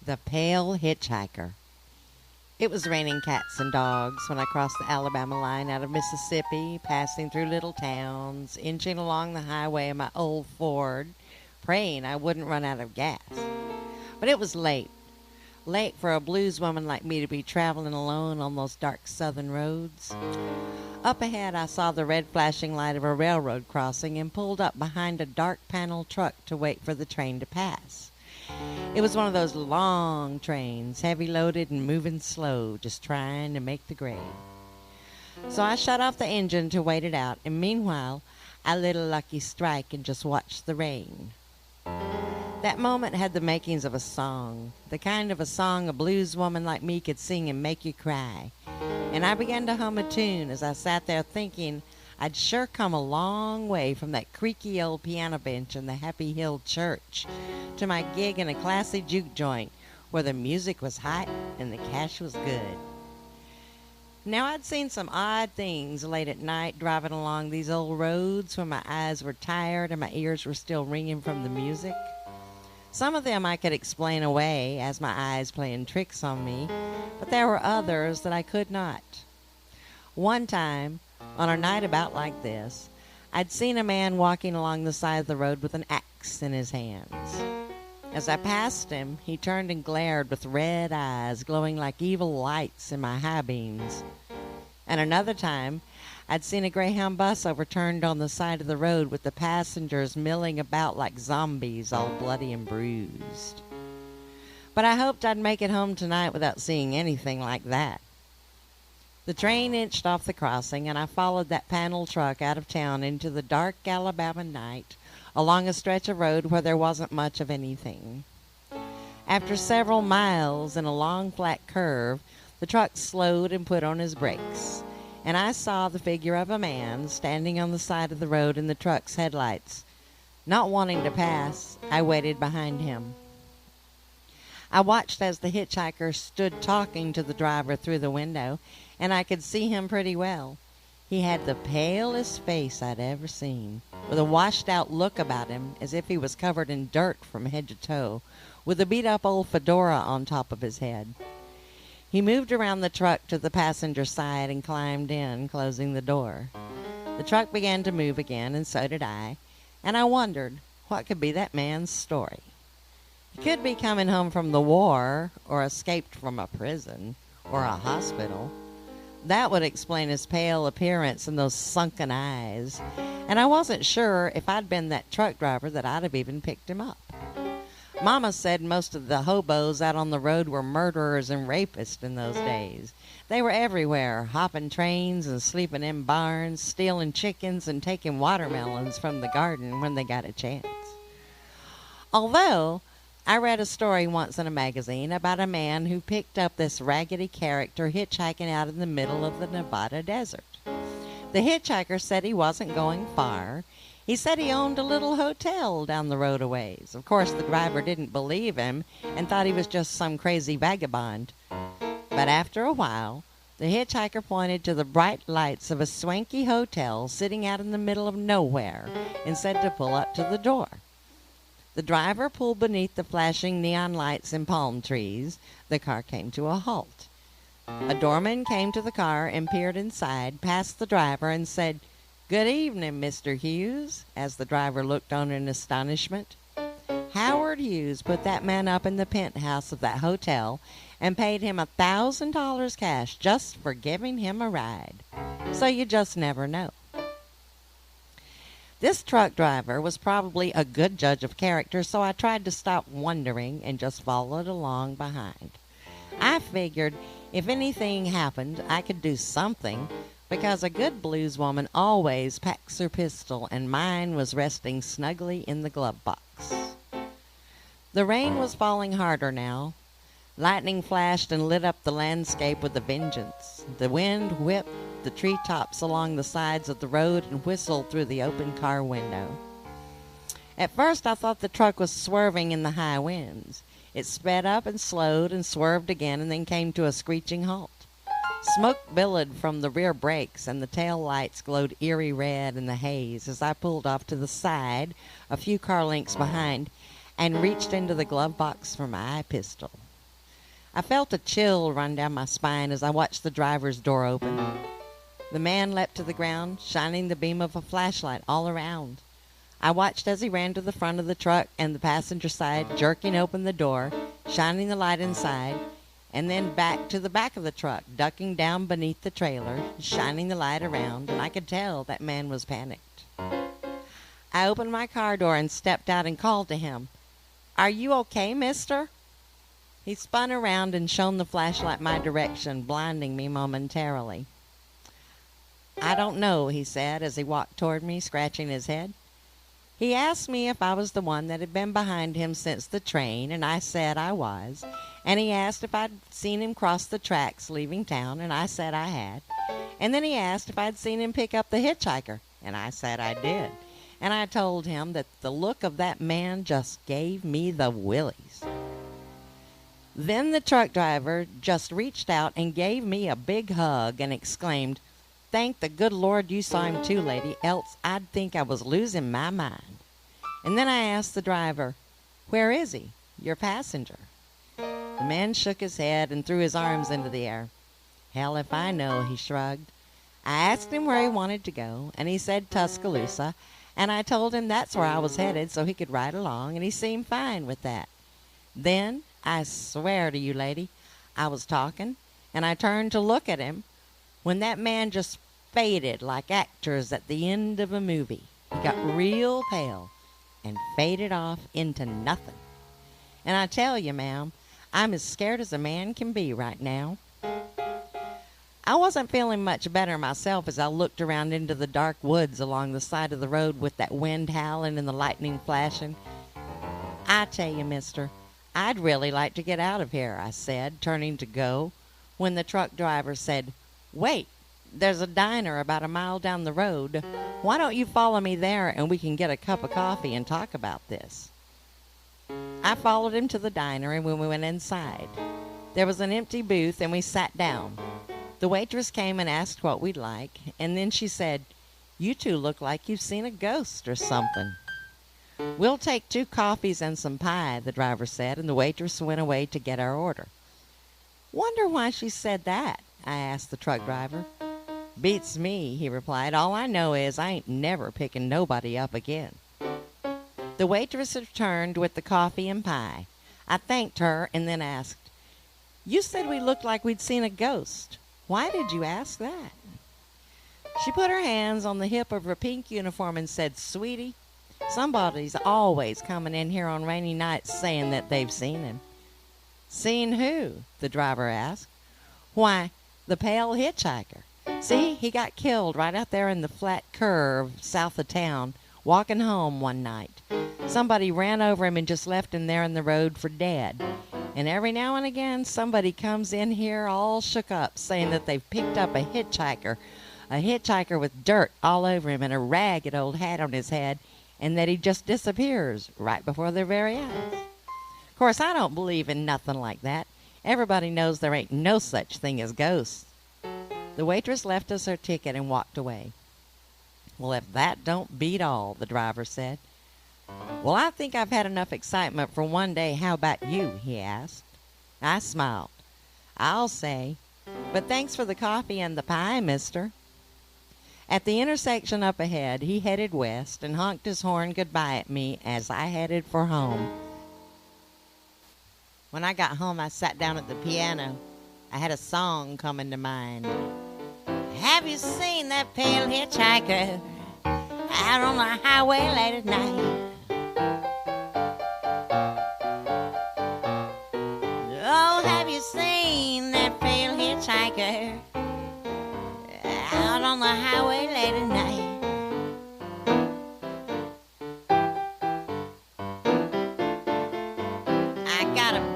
The Pale Hitchhiker. It was raining cats and dogs when I crossed the Alabama line out of Mississippi, passing through little towns, inching along the highway in my old Ford, praying I wouldn't run out of gas. But it was late. Late for a blueswoman like me to be traveling alone on those dark southern roads. Up ahead, I saw the red flashing light of a railroad crossing and pulled up behind a dark panel truck to wait for the train to pass. It was one of those long trains, heavy loaded and moving slow, just trying to make the grade. So I shut off the engine to wait it out, and meanwhile, I lit a lucky strike and just watched the rain. That moment had the makings of a song, the kind of a song a blueswoman like me could sing and make you cry. And I began to hum a tune as I sat there thinking I'd sure come a long way from that creaky old piano bench in the Happy Hill Church to my gig in a classy juke joint where the music was hot and the cash was good. Now, I'd seen some odd things late at night driving along these old roads when my eyes were tired and my ears were still ringing from the music. Some of them I could explain away as my eyes playing tricks on me, but there were others that I could not. One time, on a night about like this, I'd seen a man walking along the side of the road with an axe in his hands. As I passed him, he turned and glared with red eyes glowing like evil lights in my high beams. And another time, I'd seen a Greyhound bus overturned on the side of the road with the passengers milling about like zombies, all bloody and bruised. But I hoped I'd make it home tonight without seeing anything like that. The train inched off the crossing, and I followed that panel truck out of town into the dark Alabama night, along a stretch of road where there wasn't much of anything. After several miles in a long flat curve, the truck slowed and put on his brakes, and I saw the figure of a man standing on the side of the road in the truck's headlights. Not wanting to pass, I waited behind him. I watched as the hitchhiker stood talking to the driver through the window, and I could see him pretty well. He had the palest face I'd ever seen, with a washed-out look about him as if he was covered in dirt from head to toe, with a beat-up old fedora on top of his head. He moved around the truck to the passenger side and climbed in, closing the door. The truck began to move again, and so did I, and I wondered what could be that man's story. He could be coming home from the war, or escaped from a prison, or a hospital. That would explain his pale appearance and those sunken eyes, and I wasn't sure if I'd been that truck driver that I'd have even picked him up. Mama said most of the hobos out on the road were murderers and rapists in those days. They were everywhere, hopping trains and sleeping in barns, stealing chickens and taking watermelons from the garden when they got a chance. Although I read a story once in a magazine about a man who picked up this raggedy character hitchhiking out in the middle of the Nevada desert. The hitchhiker said he wasn't going far. He said he owned a little hotel down the road a ways. Of course, the driver didn't believe him and thought he was just some crazy vagabond. But after a while, the hitchhiker pointed to the bright lights of a swanky hotel sitting out in the middle of nowhere and said to pull up to the door. The driver pulled beneath the flashing neon lights and palm trees. The car came to a halt. A doorman came to the car and peered inside, past the driver, and said, "Good evening, Mr. Hughes," as the driver looked on in astonishment. Howard Hughes put that man up in the penthouse of that hotel and paid him $1,000 cash just for giving him a ride. So you just never know. This truck driver was probably a good judge of character, so I tried to stop wondering and just followed along behind. I figured if anything happened, I could do something, because a good blueswoman always packs her pistol, and mine was resting snugly in the glove box. The rain was falling harder now. Lightning flashed and lit up the landscape with a vengeance. The wind whipped the treetops along the sides of the road and whistled through the open car window. At first I thought the truck was swerving in the high winds. It sped up and slowed and swerved again and then came to a screeching halt. Smoke billowed from the rear brakes and the tail lights glowed eerie red in the haze as I pulled off to the side, a few car lengths behind, and reached into the glove box for my pistol. I felt a chill run down my spine as I watched the driver's door open. The man leapt to the ground, shining the beam of a flashlight all around. I watched as he ran to the front of the truck and the passenger side, jerking open the door, shining the light inside, and then back to the back of the truck, ducking down beneath the trailer, shining the light around, and I could tell that man was panicked. I opened my car door and stepped out and called to him. "Are you okay, mister?" He spun around and shone the flashlight my direction, blinding me momentarily. "I don't know," he said as he walked toward me, scratching his head. He asked me if I was the one that had been behind him since the train, and I said I was. And he asked if I'd seen him cross the tracks leaving town, and I said I had. And then he asked if I'd seen him pick up the hitchhiker, and I said I did. And I told him that the look of that man just gave me the willies. Then the truck driver just reached out and gave me a big hug and exclaimed, "Thank the good Lord you saw him too, lady, else I'd think I was losing my mind." And then I asked the driver, "Where is he, your passenger?" The man shook his head and threw his arms into the air. "Hell if I know," he shrugged. I asked him where he wanted to go, and he said Tuscaloosa, and I told him that's where I was headed so he could ride along, and he seemed fine with that. Then, I swear to you, lady, I was talking, and I turned to look at him, when that man just faded like actors at the end of a movie. He got real pale and faded off into nothing. And I tell you, ma'am, I'm as scared as a man can be right now. I wasn't feeling much better myself as I looked around into the dark woods along the side of the road with that wind howling and the lightning flashing. "I tell you, mister, I'd really like to get out of here," I said, turning to go, when the truck driver said, "Wait, there's a diner about a mile down the road. Why don't you follow me there and we can get a cup of coffee and talk about this?" I followed him to the diner, and when we went inside, there was an empty booth and we sat down. The waitress came and asked what we'd like, and then she said, "You two look like you've seen a ghost or something." "We'll take 2 coffees and some pie," the driver said, and the waitress went away to get our order. "Wonder why she said that?" I asked the truck driver. "Beats me," he replied. "All I know is I ain't never picking nobody up again." The waitress returned with the coffee and pie. I thanked her and then asked, "You said we looked like we'd seen a ghost. Why did you ask that?" She put her hands on the hip of her pink uniform and said, "Sweetie, somebody's always coming in here on rainy nights saying that they've seen him." "Seen who?" the driver asked. "Why, the Pale Hitchhiker. See, he got killed right out there in the flat curve south of town, walking home one night. Somebody ran over him and just left him there in the road for dead. And every now and again, somebody comes in here all shook up, saying that they've picked up a hitchhiker with dirt all over him and a ragged old hat on his head, and that he just disappears right before their very eyes. Of course, I don't believe in nothing like that. Everybody knows there ain't no such thing as ghosts." The waitress left us her ticket and walked away. "Well, if that don't beat all," the driver said. "Well, I think I've had enough excitement for one day. How about you?" he asked. I smiled. "I'll say, but thanks for the coffee and the pie, mister." At the intersection up ahead, he headed west and honked his horn goodbye at me as I headed for home. When I got home, I sat down at the piano. I had a song come into mind. "Have you seen that pale hitchhiker out on the highway late at night? Oh, have you seen that pale hitchhiker out on the highway late at night? I got a